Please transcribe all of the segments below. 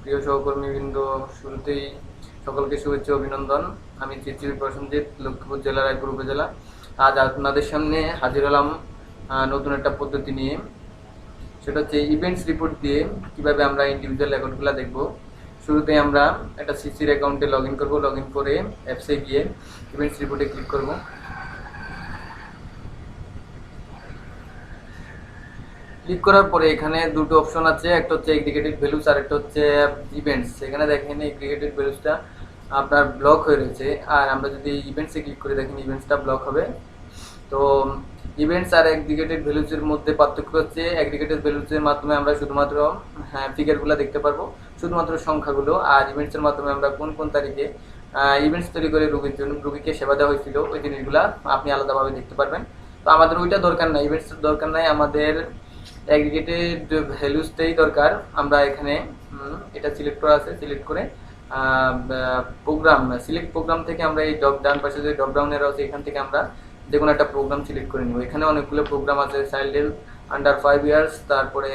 প্রিয় সহকর্মীবৃন্দ, শুরুতেই সকলকে শুভেচ্ছা অভিনন্দন। আমি চিচির প্রসেনজিৎ, লক্ষ্মীপুর জেলা, রায়পুর উপজেলা। আজ আপনাদের সামনে হাজির হলাম নতুন একটা পদ্ধতি নিয়ে। সেটা হচ্ছে ইভেন্টস রিপোর্ট দিয়ে কিভাবে আমরা ইন্ডিভিজুয়াল রেকর্ডগুলো দেখব। শুরুতে আমরা একটা সিসির অ্যাকাউন্টে লগ ইন করবো। লগ ইন করে অ্যাপসে গিয়ে ইভেন্টস রিপোর্টে ক্লিক করব। ক্লিক করার পরে এখানে দুটো অপশন আছে, একটা হচ্ছে এগ্রিগেটেড ভ্যালুস আর একটা হচ্ছে ইভেন্টস। এখানে দেখেন এগ্রিগেটেড ভ্যালুসটা আপনার ব্লক হয়ে রয়েছে, আর আমরা যদি ইভেন্টসে ক্লিক করে দেখেন ইভেন্টসটা ব্লক হবে। তো ইভেন্টস আর এগ্রিগেটেড ভ্যালুসের মধ্যে পার্থক্য হচ্ছে এগ্রিগেটেড ভ্যালুসের মাধ্যমে আমরা শুধুমাত্র ফিগারগুলো দেখতে পারবো, শুধুমাত্র সংখ্যাগুলো। আর ইভেন্টসের মাধ্যমে আমরা কোন কোন তারিখে ইভেন্টস তৈরি করে রোগীকে সেবা দেওয়া হয়েছিল ওই জিনিসগুলো আপনি আলাদাভাবে দেখতে পারবেন। তো আমাদের ওইটা দরকার নাই, ইভেন্টসের দরকার নাই, আমাদের অ্যাগ্রিগেটেড ভ্যালুসটাই দরকার। আমরা এখানে এটা সিলেক্ট করা আছে, সিলেক্ট করে প্রোগ্রাম সিলেক্ট প্রোগ্রাম থেকে আমরা এই ডান পাশে যে ড্রপ ডাউনের আছে এখান থেকে আমরা যে কোনো একটা প্রোগ্রাম সিলেক্ট করে নিব। এখানে অনেকগুলো প্রোগ্রাম আছে, চাইল্ড হেলথ আন্ডার 5 ইয়ার্স, তারপরে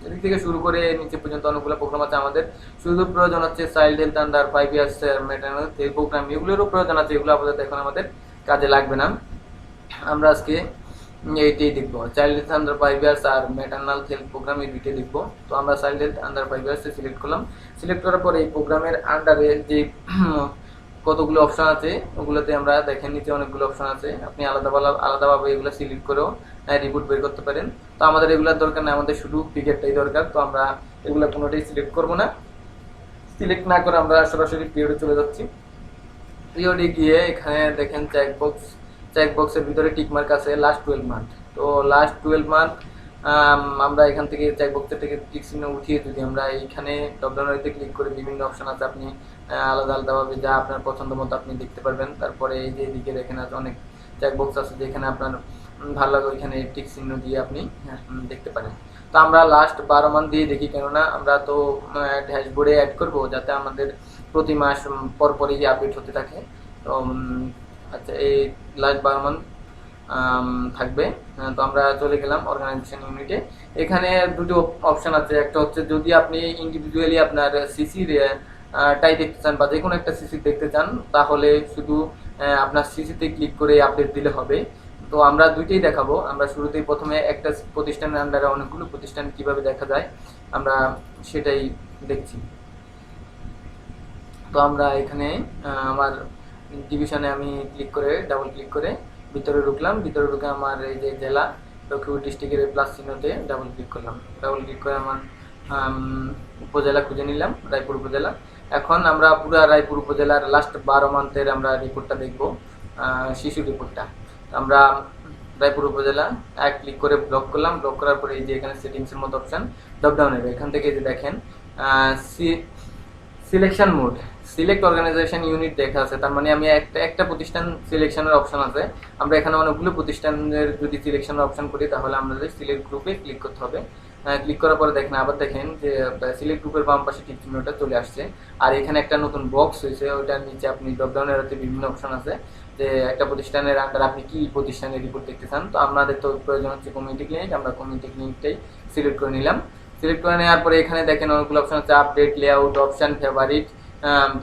এদিক থেকে শুরু করে নিচে পর্যন্ত অনেকগুলো প্রোগ্রাম আছে। আমাদের শুধু প্রয়োজন হচ্ছে child health under 5 years maternal health programme, এগুলোরও প্রয়োজন আছে, এগুলো আপাতত এখন আমাদের কাজে লাগবে না। আমরা আজকে এইটাই দেখবো, চাইল্ড হেলথ আন্ডার 5 ইয়ার্স আর ম্যাটারনাল হেলথ প্রোগ্রাম, এই দুইটাই দেখবো। তো আমরা চাইল্ড হেলথ আন্ডার 5 ইয়ার্সে সিলেক্ট করলাম। সিলেক্ট করার পরে এই প্রোগ্রামের আন্ডারে যে কতগুলো অপশন আছে ওগুলোতে আমরা দেখেন নিচে অনেকগুলো অপশন আছে, আপনি আলাদাভাবে এগুলো সিলেক্ট করেও রিপোর্ট বের করতে পারেন। তো আমাদের এগুলোর দরকার নেই, আমাদের শুধু ফিগারটাই দরকার। তো আমরা এগুলো কোনোটাই সিলেক্ট করবো না। সিলেক্ট না করে আমরা সরাসরি পিরিয়ডে চলে যাচ্ছি। পিরিয়ডে গিয়ে এখানে দেখেন চেকবক্সের ভিতরে টিকমার্ক আছে লাস্ট 12 মান্থ। তো লাস্ট 12 মান্থ আমরা এখান থেকে চেকবক্সের থেকে টিক চিহ্ন উঠিয়ে যদি আমরা এইখানে ড্রপডাউনেতে ক্লিক করে বিভিন্ন অপশন আছে, আপনি আলাদাভাবে যা আপনার পছন্দ মতো আপনি দেখতে পারবেন। তারপরে এই যে এদিকে দেখেন আছে অনেক চেকবক্স আছে, যেখানে আপনার ভালো লাগে ওইখানে টিক চিহ্ন দিয়ে আপনি দেখতে পারেন। তো আমরা লাস্ট 12 মান্থ দিয়ে দেখি, কেননা আমরা তো ড্যাশবোর্ডে অ্যাড করবো যাতে আমাদের প্রতি মাস পরপরই আপডেট হতে থাকে। তো আচ্ছা, এই লাস্ট 12 মান্থ থাকবে। তো আমরা চলে গেলাম অর্গানাইজেশন ইউনিটে। এখানে দুটো অপশন আছে, একটা হচ্ছে যদি আপনি ইন্ডিভিজুয়ালি আপনার সিসির টাই দেখতে চান বা যে কোনো একটা সিসি দেখতে চান, তাহলে শুধু আপনার সিসিতে ক্লিক করে আপডেট দিলে হবে। তো আমরা দুইটাই দেখাবো। আমরা শুরুতেই প্রথমে একটা প্রতিষ্ঠানের আন্ডারে অনেকগুলো প্রতিষ্ঠান কিভাবে দেখা যায় আমরা সেটাই দেখছি। তো আমরা এখানে আমার ডিভিশনে আমি ডাবল ক্লিক করে ভিতরে ঢুকলাম। ভিতরে ঢুকে আমার এই যে জেলা লক্ষ্মীপুর ডিস্ট্রিক্টের প্লাস চিহ্নতে ডাবল ক্লিক করলাম। ডাবল ক্লিক করে আমার উপজেলা খুঁজে নিলাম, রায়পুর উপজেলা। এখন আমরা পুরো রায়পুর উপজেলার লাস্ট 12 মান্থের আমরা রিপোর্টটা দেখব, শিশু রিপোর্টটা। আমরা রায়পুর উপজেলা এক ক্লিক করে ব্লক করলাম। ব্লক করার পরে এই যে এখানে সেটিংসের মতো অপশন ড্রপডাউন হবে, এখান থেকে যে দেখেন selection mode, select organisation unit দেখা আছে। তার মানে আমি একটা প্রতিষ্ঠান সিলেকশনের অপশন আছে। আমরা এখানে অনেকগুলো প্রতিষ্ঠানের যদি সিলেকশনের অপশন করি তাহলে আমাদের সিলেক্ট গ্রুপে ক্লিক করতে হবে। ক্লিক করার পরে দেখেন আবার দেখেন যে সিলেক্ট গ্রুপের বাম পাশে টিক চিহ্নটা চলে আসছে, আর এখানে একটা নতুন বক্স হয়েছে, ওইটার নিচে আপনি ড্রপডাউনের হাতে বিভিন্ন অপশন আছে যে একটা প্রতিষ্ঠানের আন্ডার আপনি কি প্রতিষ্ঠানের রিপোর্ট দেখতে চান। তো আমাদের তো প্রয়োজন হচ্ছে কমিউনিটি ক্লিনিক, আমরা কমিউনিটি ক্লিনিকটাই সিলেক্ট করে নিলাম। সিলেক্ট করে নেওয়ার পরে এখানে দেখেন অনেকগুলো অপশন আছে, আপডেট, লেআউট, অপশন, ফেভারিট,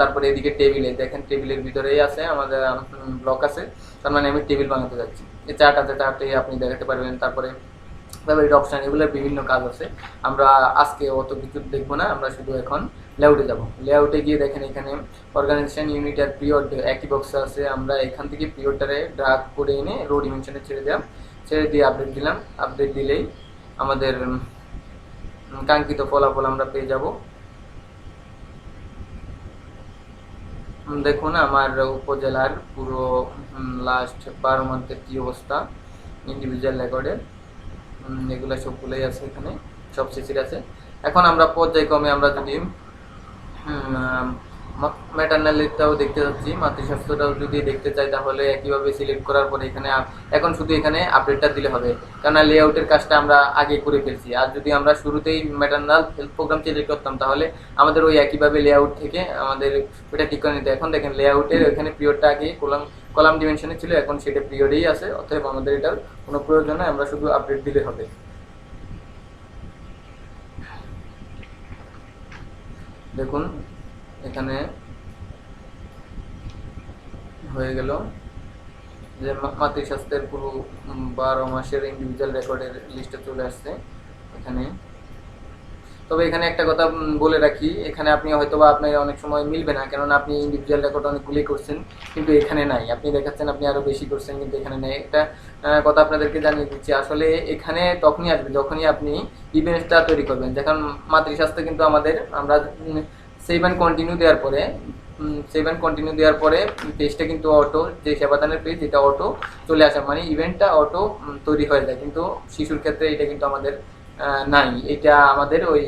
তারপরে এদিকে টেবিলে দেখেন টেবিলের ভিতরেই আছে আমাদের ব্লক আছে। তার মানে আমি টেবিল বানাতে যাচ্ছি। এই চার্ট আছে, চার্টে আপনি দেখাতে পারবেন। তারপরে ফেভারিট, অপশন, এগুলোর বিভিন্ন কাজ আছে। আমরা আজকে অত কিছু দেখবো না, আমরা শুধু এখন লেআউটে যাব। লেআউটে গিয়ে দেখেন এখানে অর্গানাইজেশন ইউনিট আর পিরিয়ড একই বক্সে আছে। আমরা এখান থেকে পিরিয়ডটারে ড্রাগ করে এনে রো ডিমেনশনে ছেড়ে দিয়ে আপডেট দিলাম। আপডেট দিলেই আমাদের কাঙ্ক্ষিত ফলাফল আমরা পেয়ে যাব। দেখুন আমার উপজেলার পুরো লাস্ট 12 মান্থের কি অবস্থা ইন্ডিভিজুয়াল রেকর্ডের, এগুলো সবগুলোই আছে, এখানে সব সিসির আছে। এখন আমরা পর্যায়ক্রমে আমরা যদি ম্যাটারনালিটাও দেখতে যাচ্ছি, মাতৃস্বাস্থ্যটাও যদি দেখতে চাই তাহলে একইভাবে সিলেক্ট করার পরে এখানে এখন শুধু এখানে আপডেটটা দিলে হবে, কেননা লেআউটের কাজটা আমরা আগে করে ফেলছি। আর যদি আমরা শুরুতেই ম্যাটারনাল হেলথ প্রোগ্রাম সিলেক্ট করতাম তাহলে আমাদের ওই একইভাবে লেআউট থেকে আমাদের ওইটা ঠিক করে নিতে। এখন দেখেন লেআউটের ওইখানে পিরিয়ডটা আগে কলাম ডিমেনশনে ছিল, এখন সেটা পিরিয়ডেই আছে, অতএব আমাদের এটার কোনো প্রয়োজন নেই, আমরা শুধু আপডেট দিলে হবে। দেখুন এখানে হয়ে গেল যে মাতৃস্বাস্থ্যের পুরো 12 মাসের ইন্ডিভিজুয়াল রেকর্ডের লিস্টে চলে আসছে এখানে। তবে এখানে একটা কথা বলে রাখি, এখানে আপনি হয়তোবা আপনার অনেক সময় মিলবে না, কেননা আপনি ইন্ডিভিজুয়াল রেকর্ড অনেকগুলি করছেন কিন্তু এখানে নাই। আপনি দেখাচ্ছেন আপনি আরও বেশি করছেন কিন্তু এখানে নেই। একটা কথা আপনাদেরকে জানিয়ে দিচ্ছি, আসলে এখানে তখনই আসবে যখনই আপনি ইভেন্টটা তৈরি করবেন। যখন মাতৃস্বাস্থ্য কিন্তু আমরা সেভ অ্যান্ড কন্টিনিউ দেওয়ার পরে পেজটা কিন্তু অটো, যে সেবাদানের পেজ এটা অটো চলে আসে, মানে ইভেন্টটা অটো তৈরি হয়ে যায়। কিন্তু শিশুর ক্ষেত্রে এটা কিন্তু আমাদের নাই। এটা আমাদের ওই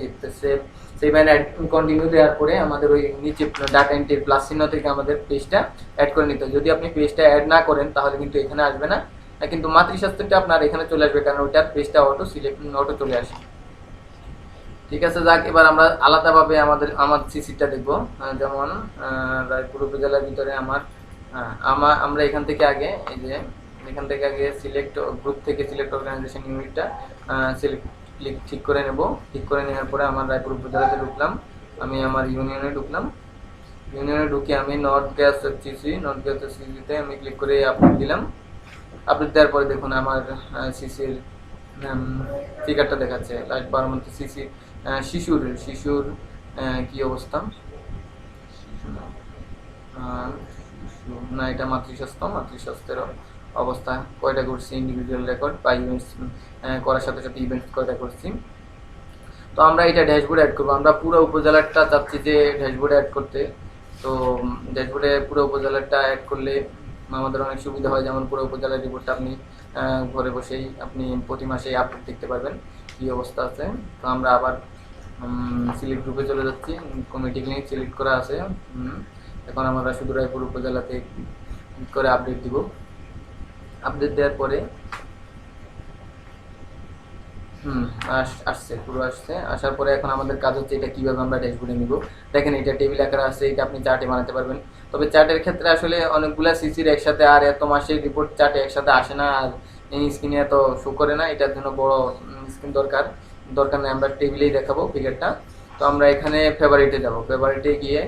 সেভ অ্যান্ড কন্টিনিউ দেওয়ার পরে আমাদের ওই নিচে ডাটা এন্ট্রি প্লাস চিহ্ন থেকে আমাদের পেজটা অ্যাড করে নিতে হয়। যদি আপনি পেজটা অ্যাড না করেন তাহলে কিন্তু এখানে আসবে না, কিন্তু মাতৃস্বাস্থ্যটা আপনার এখানে চলে আসবে, কারণ ওইটার পেজটা অটো চলে আসে। ঠিক আছে, যাক এবার আমরা আলাদাভাবে আমার সিসিটা দেখবো। যেমন রায়পুর উপজেলার ভিতরে আমরা এখান থেকে আগে সিলেক্ট গ্রুপ থেকে সিলেক্ট অর্গানাইজেশন ইউনিটটা ঠিক করে নেব। ঠিক করে নেওয়ার পরে আমার রায়পুর উপজেলাতে ঢুকলাম, আমি আমার ইউনিয়নে ঢুকলাম। ইউনিয়নে ঢুকে আমি নর্থ গ্যাস সিসিতে আমি ক্লিক করে আপলোড দিলাম। আপলোড দেওয়ার পরে দেখুন আমার সিসির ফিগারটা দেখাচ্ছে লাস্ট 12 মান্থ সিসি। শিশুর কি অবস্থা, না এটা মাতৃস্বাস্থ্যের অবস্থা কয়টা করছি, ইন্ডিভিজুয়াল রেকর্ড বা ইভেন্টস করার সাথে সাথে ইভেন্টস কয়টা করছি। তো আমরা এটা ড্যাশবোর্ডে অ্যাড করবো। আমরা পুরো উপজেলাটা চাচ্ছি যে ড্যাশবোর্ডে অ্যাড করতে। তো ড্যাশবোর্ডে পুরো উপজেলাটা অ্যাড করলে আমাদের অনেক সুবিধা হয়। যেমন পুরো উপজেলার রিপোর্টটা আপনি ঘরে বসেই আপনি প্রতি মাসেই আপডেট দেখতে পারবেন কী অবস্থা আছে। তো আমরা আবার সিলেক্ট গ্রুপে চলে যাচ্ছি, কমিটি ক্লিনিক সিলেক্ট করা আছে। এখন আমরা শুধু রায়পুর উপজেলাতে করে আপডেট দিব। আপডেট দেওয়ার পরে আসছে, পুরো আসছে। আসার পরে এখন আমাদের কাজ হচ্ছে এটা কীভাবে আমরা ড্যাশবোর্ডে নিব। দেখেন এটা টেবিল আকারে আছে, এটা আপনি চার্টে বানাতে পারবেন। তবে চার্টের ক্ষেত্রে আসলে অনেকগুলো সিসির একসাথে আর এত মাসের রিপোর্ট চার্টে একসাথে আসে না, আর এই স্ক্রিনে এত শো করে না। এটার জন্য বড় স্ক্রিন দরকার নেই, আমরা টেবিলেই দেখাবো ফিগারটা। তো আমরা এখানে ফেভারিটে যাব। ফেভারিটে গিয়ে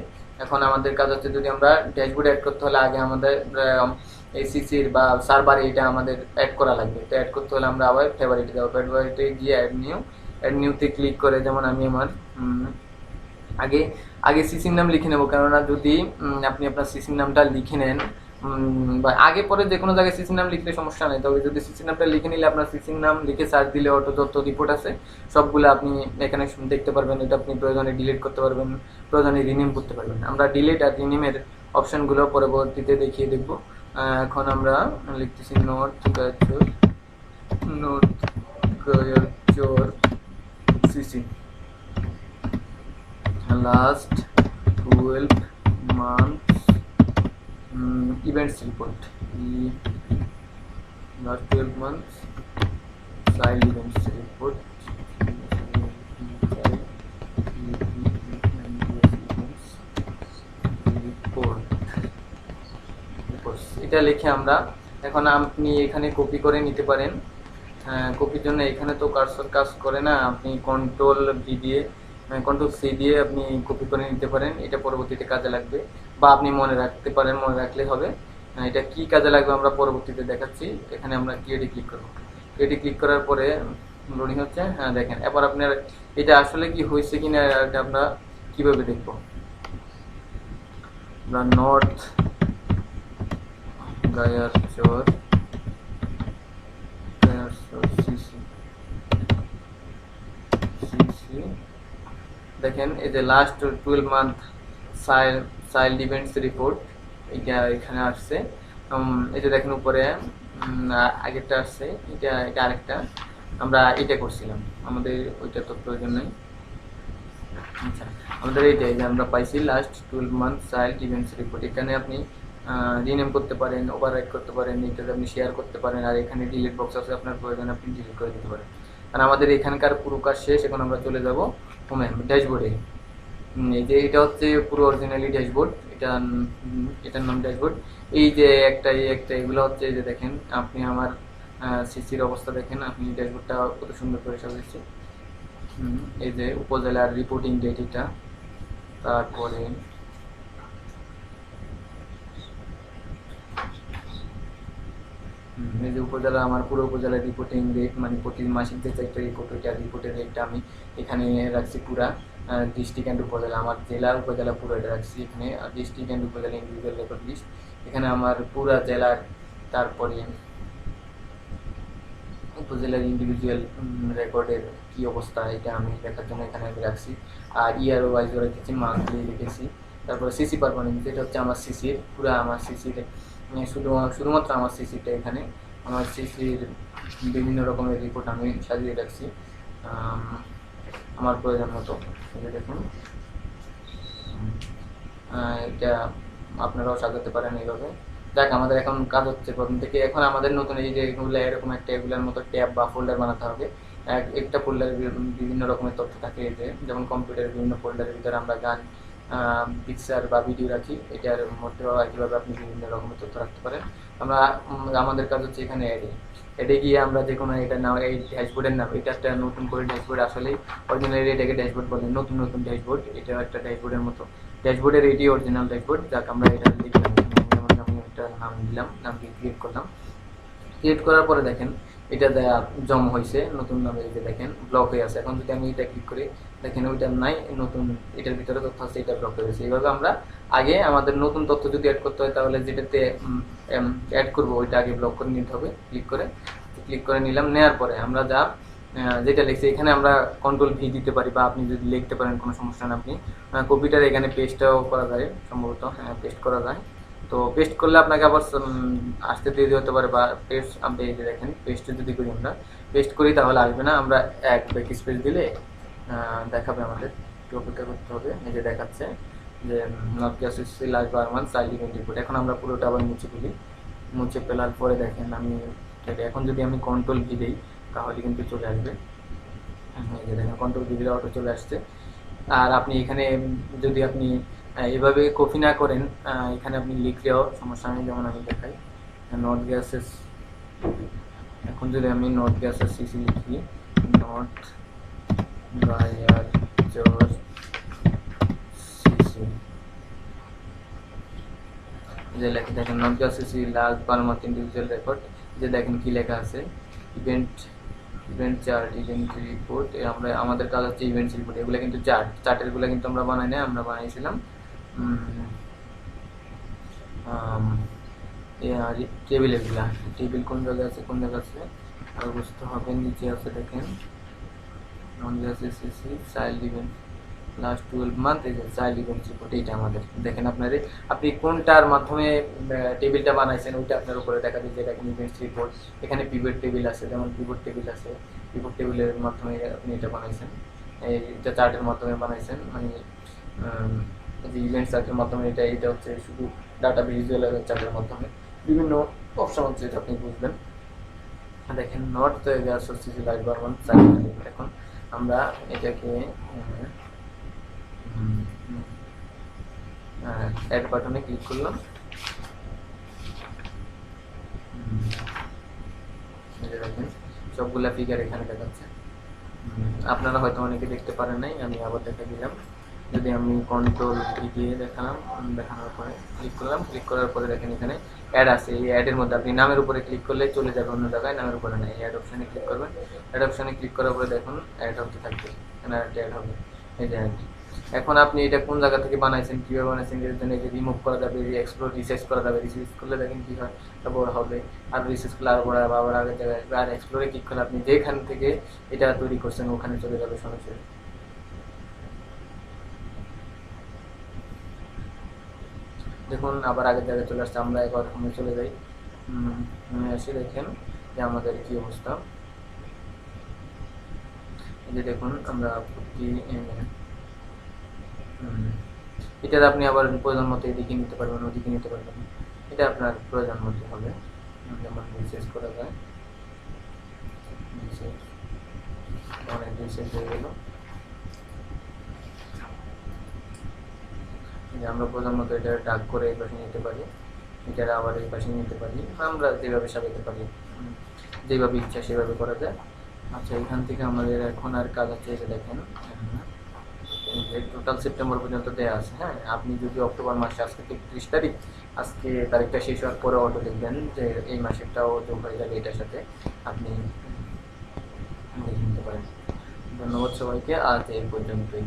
এখন আমাদের কাজ হচ্ছে, যদি আমরা ড্যাশবোর্ডে অ্যাড করতে হলে আগে আমাদের এই সিসির বা সার্ভারে এটা আমাদের অ্যাড করা লাগবে। তো অ্যাড করতে হলে আমরা আবার ফেভারিটে যাবো। ফেভারিটে গিয়ে অ্যাড নিউতে ক্লিক করে, যেমন আমি আমার আগে সিসির নাম লিখে নেব, কেননা যদি আপনি আপনার সিসির নামটা লিখে নেন বা আগে পরে যে কোনো জায়গায় সিসির নাম লিখলে সমস্যা নেই। তবে যদি সিসির নামটা লিখে নিলে আপনার সিসির নাম লিখে সার্চ দিলে অটো যত রিপোর্ট আছে সবগুলো আপনি এখানে দেখতে পারবেন। এটা আপনি প্রয়োজনে ডিলিট করতে পারবেন, প্রয়োজনে রিনেম করতে পারবেন। আমরা ডিলিট আর রিনেমের অপশানগুলো পরবর্তীতে দেখিয়ে দেখব। এখন আমরা লিখতেছি নর্থ গাজর CC last 12 months events report, last 12 months child events report, এটা লিখে আমরা এখন আপনি এখানে কপি করে নিতে পারেন। কপির জন্য এখানে তো কার্সর কাজ করে না, আপনি কন্ট্রোল সি দিয়ে আপনি কপি করে নিতে পারেন। এটা পরবর্তীতে কাজে লাগবে, বা আপনি মনে রাখতে পারেন, মনে রাখলে হবে। এটা কি কাজে লাগবে আমরা পরবর্তীতে দেখাচ্ছি। এখানে আমরা ক্রিয়েটে ক্লিক করব। ক্রিয়েটে ক্লিক করার পরে লোডিং হচ্ছে। হ্যাঁ দেখেন, এবার আপনার এটা আসলে কি হয়েছে কিনা এটা আমরা কিভাবে দেখব। আমরা নর্থ গাজর দেখেন, এই যে last 12 month child events report এটা এখানে আসছে। এই যে দেখেন উপরে আগেরটা আসছে, এটা আরেকটা। আমরা এটা করছিলাম, আমাদের ওইটা তো প্রয়োজন নেই। আচ্ছা, আমাদের এইটাই যে আমরা পাইছি last 12 month child events report. এখানে আপনি রিনেম করতে পারেন, ওভাররাইট করতে পারেন, এটাতে আপনি শেয়ার করতে পারেন। আর এখানে ডিলিট বক্স আছে, আপনার প্রয়োজন আপনি ডিলিট করে দিতে পারেন। আর আমাদের এখানকার পুরো কাজ শেষ। এখন আমরা চলে যাব হোমে, ড্যাশবোর্ডে। এই যে এটা হচ্ছে পুরো অরিজিনালি ড্যাশবোর্ড, এটার নাম ড্যাশবোর্ড। এই যে একটা এগুলো হচ্ছে, এই যে দেখেন আপনি আমার সিসির অবস্থা দেখেন, আপনি ড্যাশবোর্ডটা কত সুন্দর করে সাজিয়েছি। এই যে উপজেলার রিপোর্টিং ডেট, এটা তারপরে এই যে উপজেলা, আমার পুরো উপজেলার রিপোর্টিং রেট, মানে প্রতি মাসিক যে একটা রিপোর্ট, ওইটা রিপোর্টের রেটটা আমি এখানে রাখছি পুরা ডিস্ট্রিক্ট অ্যান্ড উপজেলা, আমার জেলা উপজেলা পুরো এটা রাখছি এখানে। আর ডিস্ট্রিক্ট অ্যান্ড উপজেলা ইন্ডিভিজুয়াল রেকর্ড লিস্ট, এখানে আমার পুরা জেলার, তারপরে উপজেলার ইন্ডিভিজুয়াল রেকর্ডের কি অবস্থা এটা আমি দেখার জন্য এখানে আমি রাখছি। আর ইয়ার ওয়াইজ রেখেছি, মান্থলি লিখেছি। তারপরে সিসি পারফরমেন্স, যেটা হচ্ছে আমার সিসির পুরো, আমার সিসির শুধুমাত্র আমার সিসিটা এখানে, আমার সিসির বিভিন্ন রকমের রিপোর্ট আমি সাজিয়ে রাখছি আমার প্রয়োজন মতো। এটা দেখুন, এটা আপনারাও সাজাতে পারেন এইভাবে। যাক, আমাদের এখন কাজ হচ্ছে প্রথম থেকে। এখন আমাদের নতুন এই যে এগুলো এরকম একটা এগুলোর মতো ট্যাব বা ফোল্ডার বানাতে হবে। একটা ফোল্ডারে বিভিন্ন রকমের তথ্য থাকে, এই যে যেমন কম্পিউটারের বিভিন্ন ফোল্ডারের ভিতরে আমরা গান, পিকচার বা ভিডিও রাখি, এটার মধ্যেও একইভাবে আপনি বিভিন্ন রকমের তথ্য রাখতে পারেন। আমাদের কাজ হচ্ছে এখানে এডে গিয়ে আমরা যে কোনো এটা নাম, এই ড্যাশবোর্ডের নাম, এটা একটা নতুন করে ড্যাশবোর্ড, আসলেই অরিজিনালি এটাকে ড্যাশবোর্ড বলে, নতুন নতুন ড্যাশবোর্ড, এটা একটা ড্যাশবোর্ডের মতো। ড্যাশবোর্ডের এটি অরিজিনাল ড্যাশবোর্ড। যাক, আমরা এটা লিখলাম, যেমন আমি একটা নাম দিলাম, নাম দিয়ে ক্রিয়েট করলাম। ক্রিয়েট করার পরে দেখেন এটা দেয়া জমা হয়েছে নতুন নামে, এই যে দেখেন ব্লক হয়ে আছে। এখন যদি আমি এটা ক্লিক করি, দেখেন ওইটা নাই, নতুন এটার ভিতরে তথ্য আছে, এটা ব্লক হয়ে গেছে। এইভাবে আমরা আগে আমাদের নতুন তথ্য যদি অ্যাড করতে হয়, তাহলে যেটাতে অ্যাড করবো ওইটা আগে ব্লক করে নিতে হবে। ক্লিক করে নিলাম। নেওয়ার পরে আমরা যা যেটা লিখছি এখানে আমরা কন্ট্রোল ভি দিতে পারি, বা আপনি যদি লিখতে পারেন কোনো সমস্যা না। আপনি কপিটার এখানে পেস্টটাও করা যায় সম্ভবত, হ্যাঁ পেস্ট করা যায়। তো পেস্ট করলে আপনাকে আবার আসতে দেরি হতে পারে, বা পেস্ট আপনি এই যে দেখেন পেস্ট যদি করি, আমরা পেস্ট করি তাহলে আসবে না, আমরা এক ব্যাক স্পেস দিলে দেখাবে। আমাদের একটু অপেক্ষা করতে হবে। এই যে দেখাচ্ছে যে নট গ্যাসেস লাস্ট বার মান চাইল্ড ইভেন্ট রিপোর্ট। এখন আমরা পুরোটা আবার মুছে ফেলি। মুছে ফেলার পরে দেখেন আমি এখন যদি আমি কন্ট্রোল ভি দিই তাহলে কিন্তু চলে আসবে। এই যে দেখেন কন্ট্রোল ভি দিলে অটো চলে আসছে। আর আপনি এখানে যদি আপনি এভাবে কপি না করেন, এখানে আপনি লিখলেও সমস্যা নেই। যেমন আমি দেখাই নট গ্যাসেস, এখন যদি আমি নট গ্যাসেস সিসি লিখি, নট গায়ার জজ সিসি, যে লেখা দেখেন not gases CC last bar month individual record, যে দেখেন কি লেখা আছে, ইভেন্ট চার্ট, ইভেন্ট রিপোর্ট। আমরা আমাদের কাজ হচ্ছে ইভেন্ট রিপোর্ট। এগুলো কিন্তু চার্টেরগুলো কিন্তু আমরা বানাই না, আমরা বানাইছিলাম টেবিলেরগুলা। টেবিল কোন জায়গায় আছে আর বুঝতে হবে। নিচে আছে দেখেন non CC child event last 12 month, এই যে চাইল্ড ইভেন্ট রিপোর্ট, এইটা আমাদের দেখেন। আপনি কোনটার মাধ্যমে টেবিলটা বানাইছেন ওইটা আপনার উপরে দেখা দিচ্ছে। এটা ইভেন্ট রিপোর্ট, এখানে পিভট টেবিল আছে, যেমন পিভট টেবিল আছে, পিভট টেবিলের মাধ্যমে আপনি এটা বানাইছেন, এটা চার্টের মাধ্যমে বানাইছেন, মানে যে ইভেন্ট চার্টের মাধ্যমে। এটা হচ্ছে শুধু ডাটা ভিজুয়াল চার্টের মাধ্যমে। বিভিন্ন অপশন হচ্ছে, এটা আপনি বুঝবেন। দেখেন নট সিসি লাইভ বারমান চার্ট। এখন আমরা এটাকে অ্যাড বাটনে ক্লিক করলাম। দেখেন সবগুলা ফিগার এখানে দেখাচ্ছে। আপনারা হয়তো অনেকে দেখতে পারেন নাই, আমি আবার দেখে দিলাম। যদি আমি কন্ট্রোল দিয়ে দেখানোর পরে ক্লিক করলাম, ক্লিক করার পরে দেখেন এখানে অ্যাড আছে। এই অ্যাডের মধ্যে আপনি নামের উপরে ক্লিক করলে চলে যাবে অন্য জায়গায়, নামের উপরে নেই। অ্যাড অপশানে ক্লিক করবেন। অ্যাড অপশানে ক্লিক করার পরে দেখুন অ্যাড হতে থাকবে, এখানে অ্যাড হবে। এই যে অ্যাড। এখন আপনি এটা কোন জায়গা থেকে বানাইছেন, কীভাবে বানাইছেন, এর জন্য যে রিমুভ করা যাবে, এক্সপ্লোর রিসার্চ করা যাবে। রিসার্চ করলে দেখেন কী হয়, এটা বড় হবে। আর রিসার্চ করলে আরও বড় হবে, আবার আগের জায়গায়। আর এক্সপ্লোরে ক্লিক করলে আপনি যেখান থেকে এটা তৈরি করছেন ওখানে চলে যাবে সরাসরি। দেখুন আবার আগের জায়গায় চলে আসছে। আমরা একবার ওখানে চলে যাই, এসে দেখেন যে আমাদের কি অবস্থা। এই যে দেখুন আমরা এটা আপনি আবার প্রয়োজন মতো এদিকে নিতে পারবেন, ওদিকে নিতে পারবেন, এটা আপনার প্রয়োজন মতো হবে। যেমন রিসার্চ করা যায়, অনেক রিসার্চ হয়ে গেল। আমরা প্রয়োজন মতো এটা ডাক করে এই পাশে নিতে পারি, এটা আবার এই পাশে নিতে পারি, আমরা যেভাবে সাজাতে পারি, যেভাবে ইচ্ছা সেভাবে করা যায়। আচ্ছা, এখান থেকে আমাদের এখন আর কাজ আছে। এটা দেখেন এই যে টোটাল সেপ্টেম্বর পর্যন্ত দেওয়া আছে। হ্যাঁ, আপনি যদি অক্টোবর মাসে আজকে ৩১ তারিখ, আজকে তারিখটা শেষ হওয়ার পরে অটো লিখবেন যে এই মাসেরটাও যোগ হয়ে যাবে এটার সাথে, আপনি দেখে নিতে পারেন। ধন্যবাদ সবাইকে, আজ এই পর্যন্তই।